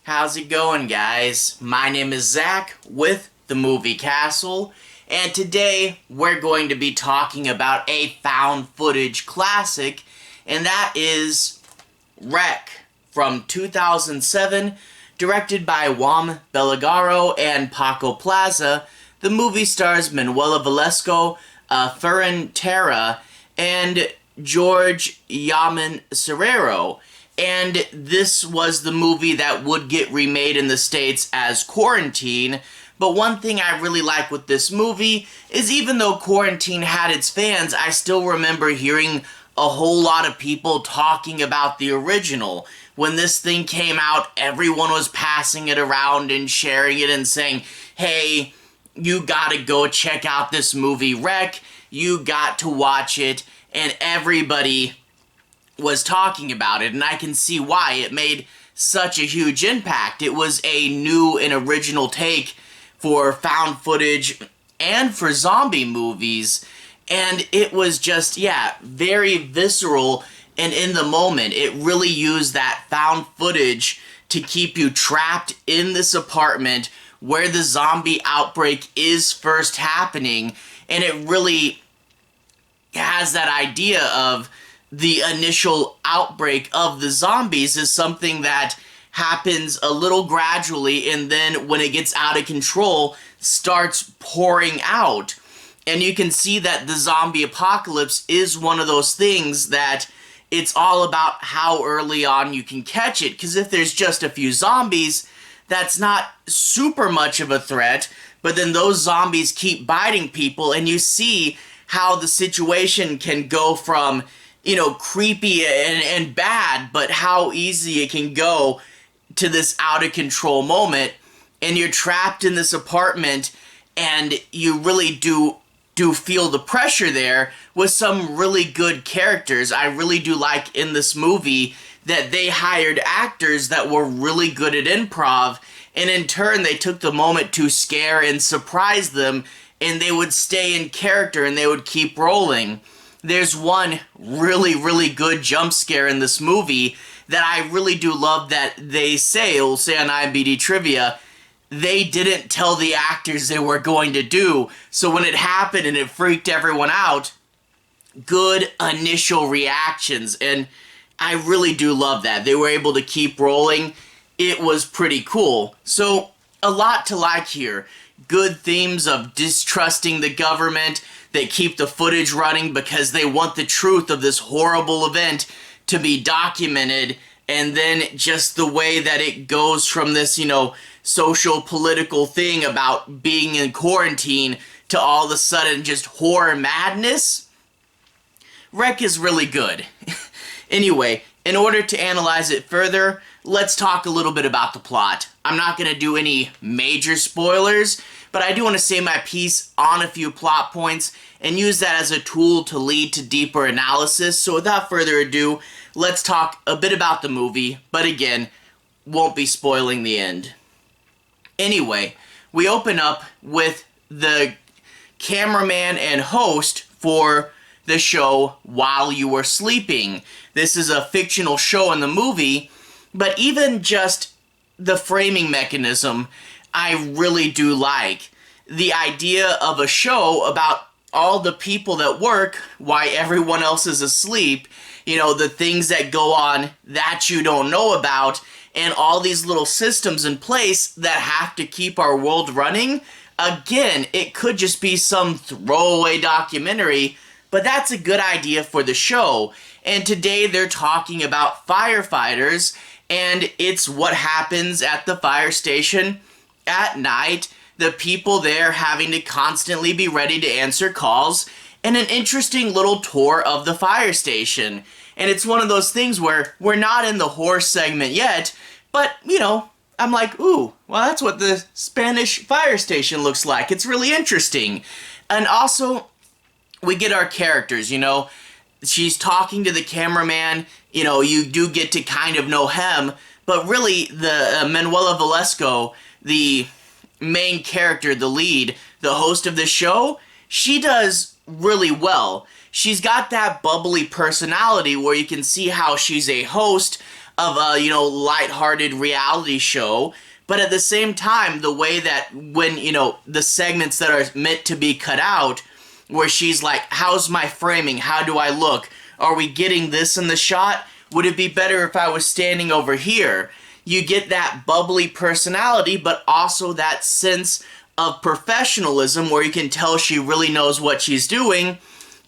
How's it going, guys? My name is Zach with the Movie Castle, and today we're going to be talking about a found footage classic, and that is Wreck from 2007, directed by Jaume Balaguero and Paco Plaza. The movie stars Manuela Velasco, Ferran, and Jorge-Yamam Serrano. And this was the movie that would get remade in the States as Quarantine. But one thing I really like with this movie is even though Quarantine had its fans, I still remember hearing a whole lot of people talking about the original. When this thing came out, everyone was passing it around and sharing it and saying, hey, you gotta go check out this movie Wreck, you got to watch it, and everybody was talking about it, and I can see why it made such a huge impact. It was a new and original take for found footage and for zombie movies, and it was just, very visceral and in the moment. It really used that found footage to keep you trapped in this apartment where the zombie outbreak is first happening, and it really has that idea of the initial outbreak of the zombies is something that happens a little gradually, and then when it gets out of control, starts pouring out. And you can see that the zombie apocalypse is one of those things that it's all about how early on you can catch it, because if there's just a few zombies, that's not super much of a threat, but then those zombies keep biting people, and you see how the situation can go from creepy and bad, but how easy it can go to this out of control moment, and you're trapped in this apartment, and you really do feel the pressure there with some really good characters. I really do like in this movie that they hired actors that were really good at improv, and in turn they took the moment to scare and surprise them, and they would stay in character and they would keep rolling. There's one really, really good jump scare in this movie that I really do love that it'll say on IMDb Trivia, they didn't tell the actors they were going to do. So when it happened and it freaked everyone out, good initial reactions. And I really do love that. They were able to keep rolling. It was pretty cool. So a lot to like here. Good themes of distrusting the government. They keep the footage running because they want the truth of this horrible event to be documented, and then just the way that it goes from this, social political thing about being in quarantine to all of a sudden just horror madness. Wreck is really good. Anyway, in order to analyze it further, let's talk a little bit about the plot. I'm not going to do any major spoilers, but I do want to say my piece on a few plot points and use that as a tool to lead to deeper analysis. So without further ado, let's talk a bit about the movie, but again, won't be spoiling the end. Anyway, we open up with the cameraman and host for the show While You Were Sleeping. This is a fictional show in the movie, but even just the framing mechanism I really do like. The idea of a show about all the people that work while everyone else is asleep, the things that go on that you don't know about, and all these little systems in place that have to keep our world running. Again, it could just be some throwaway documentary, but that's a good idea for the show. And today they're talking about firefighters, and it's what happens at the fire station at night, the people there having to constantly be ready to answer calls, and an interesting little tour of the fire station. And it's one of those things where we're not in the horror segment yet, but, I'm like, ooh, well, that's what the Spanish fire station looks like. It's really interesting. And also, we get our characters, she's talking to the cameraman, you do get to kind of know him, but really the Manuela Velasco, the main character, the lead, the host of the show, she does really well. She's got that bubbly personality where you can see how she's a host of a, you know, lighthearted reality show. But at the same time, the way that when, you know, the segments that are meant to be cut out, where she's like, how's my framing? How do I look? Are we getting this in the shot? Would it be better if I was standing over here? You get that bubbly personality, but also that sense of professionalism where you can tell she really knows what she's doing.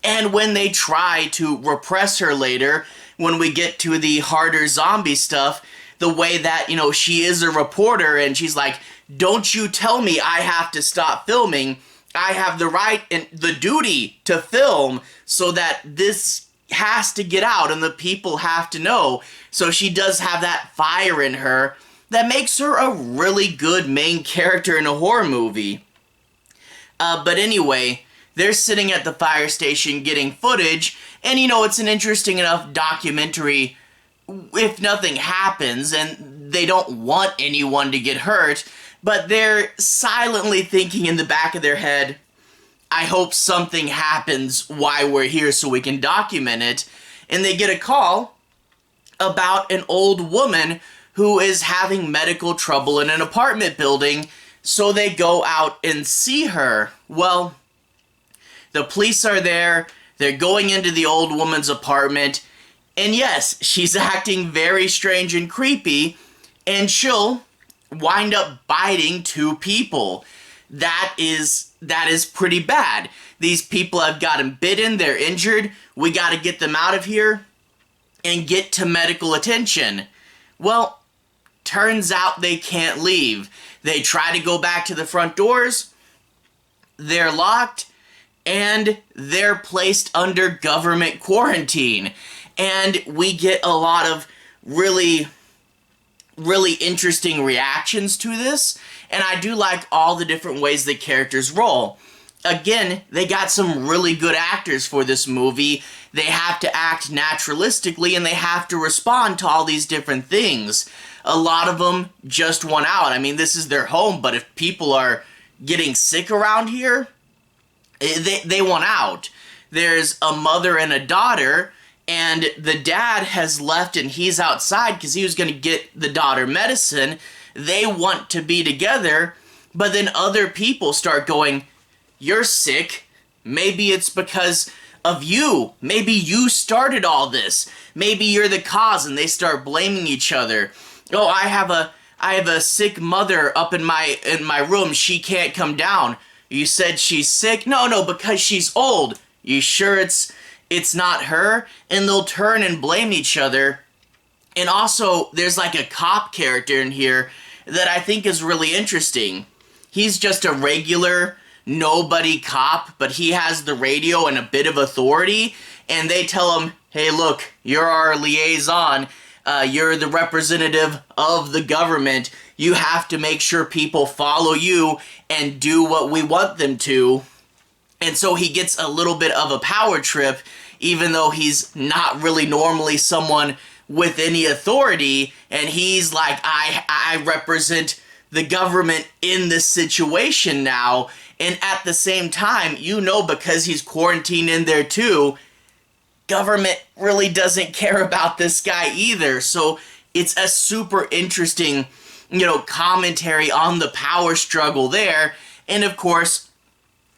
And when they try to repress her later, when we get to the harder zombie stuff, the way that, you know, she is a reporter and she's like, don't you tell me I have to stop filming. I have the right and the duty to film so that this has to get out and the people have to know. So she does have that fire in her that makes her a really good main character in a horror movie. But anyway, they're sitting at the fire station getting footage, and you know, it's an interesting enough documentary if nothing happens, and they don't want anyone to get hurt, but they're silently thinking in the back of their head, I hope something happens while we're here so we can document it. And they get a call about an old woman who is having medical trouble in an apartment building, so they go out and see her. Well, the police are there, they're going into the old woman's apartment, and yes, she's acting very strange and creepy, and she'll wind up biting two people. That is pretty bad. These people have gotten bitten, they're injured, we gotta get them out of here and get to medical attention. Well, turns out they can't leave. They try to go back to the front doors, they're locked, and they're placed under government quarantine. And we get a lot of really interesting reactions to this, and I do like all the different ways the characters roll. Again, they got some really good actors for this movie. They have to act naturalistically, and they have to respond to all these different things. A lot of them just want out. I mean, this is their home, but if people are getting sick around here, they want out. There's a mother and a daughter, and the dad has left and he's outside because he was going to get the daughter medicine. They want to be together, but then other people start going, you're sick. Maybe it's because of you. Maybe you started all this. Maybe you're the cause, and they start blaming each other. Oh, I have a sick mother up in my room. She can't come down. You said she's sick? No, because she's old. You sure it's not her? And they'll turn and blame each other. And also, there's like a cop character in here that I think is really interesting. He's just a regular nobody cop, but he has the radio and a bit of authority, and they tell him, hey, look, you're our liaison. You're the representative of the government. You have to make sure people follow you and do what we want them to. And so he gets a little bit of a power trip, even though he's not really normally someone with any authority. And he's like, I represent the government in this situation now. And at the same time, you know, because he's quarantined in there too, government really doesn't care about this guy either. So it's a super interesting, you know, commentary on the power struggle there. And of course,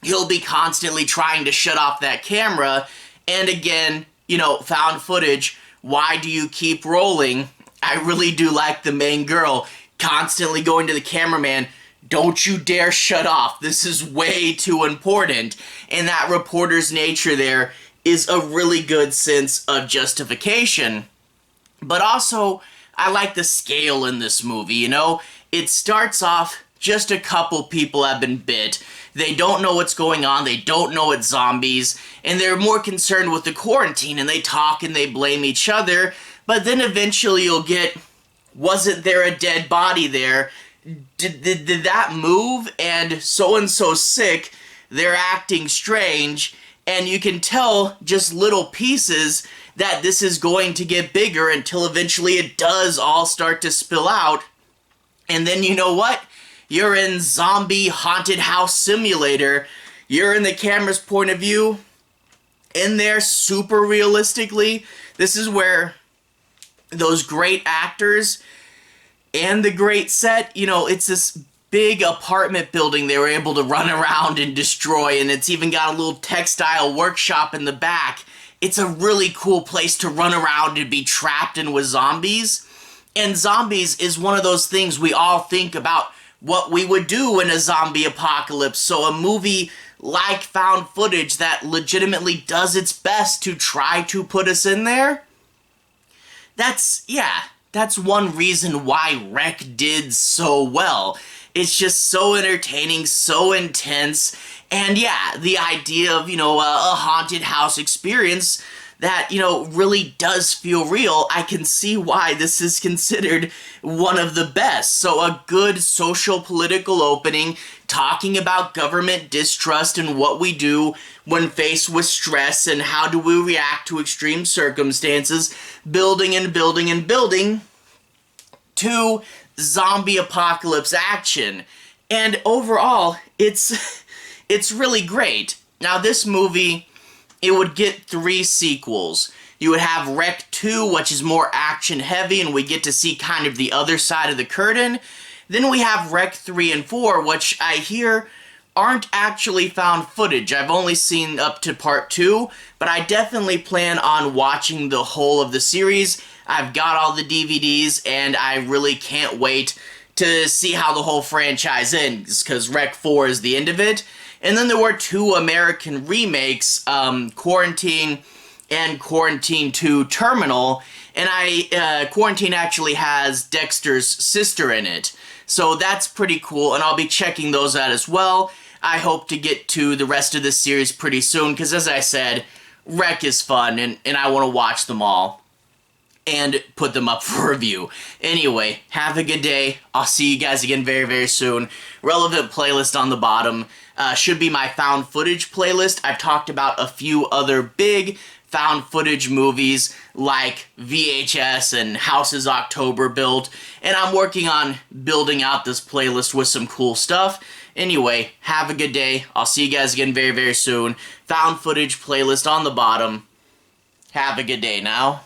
he'll be constantly trying to shut off that camera. And again, you know, found footage. Why do you keep rolling? I really do like the main girl constantly going to the cameraman, don't you dare shut off. This is way too important. And that reporter's nature there is a really good sense of justification. But also, I like the scale in this movie, you know? It starts off, just a couple people have been bit. They don't know what's going on, they don't know it's zombies, and they're more concerned with the quarantine, and they talk and they blame each other. But then eventually you'll get, wasn't there a dead body there? Did that move? And so sick, they're acting strange, and you can tell just little pieces that this is going to get bigger until eventually it does all start to spill out. And then you know what? You're in Zombie Haunted House Simulator. You're in the camera's point of view. In there, super realistically, this is where those great actors and the great set. You know, it's this big apartment building they were able to run around and destroy, and it's even got a little textile workshop in the back. It's a really cool place to run around and be trapped in with zombies. And zombies is one of those things we all think about what we would do in a zombie apocalypse. So a movie like found footage that legitimately does its best to try to put us in there, that's one reason why Rec did so well. It's just so entertaining, so intense, and yeah, the idea of, you know, a haunted house experience that, you know, really does feel real. I can see why this is considered one of the best. So a good social political opening, talking about government distrust and what we do when faced with stress and how do we react to extreme circumstances, building and building and building to zombie apocalypse action. And overall, it's really great. Now this movie, it would get 3 sequels. You would have Rec 2, which is more action heavy, and we get to see kind of the other side of the curtain. Then we have Rec 3 and 4, which I hear aren't actually found footage. I've only seen up to part 2, but I definitely plan on watching the whole of the series. I've got all the DVDs, and I really can't wait to see how the whole franchise ends, because Rec 4 is the end of it. And then there were 2 American remakes, Quarantine and Quarantine 2 Terminal, and Quarantine actually has Dexter's sister in it. So that's pretty cool, and I'll be checking those out as well. I hope to get to the rest of this series pretty soon, because as I said, Rec is fun, and I want to watch them all and put them up for review. Anyway, have a good day. I'll see you guys again very, very soon. Relevant playlist on the bottom should be my found footage playlist. I've talked about a few other big found footage movies like VHS and Houses October Built, and I'm working on building out this playlist with some cool stuff. Anyway, have a good day. I'll see you guys again very, very soon. Found footage playlist on the bottom. Have a good day now.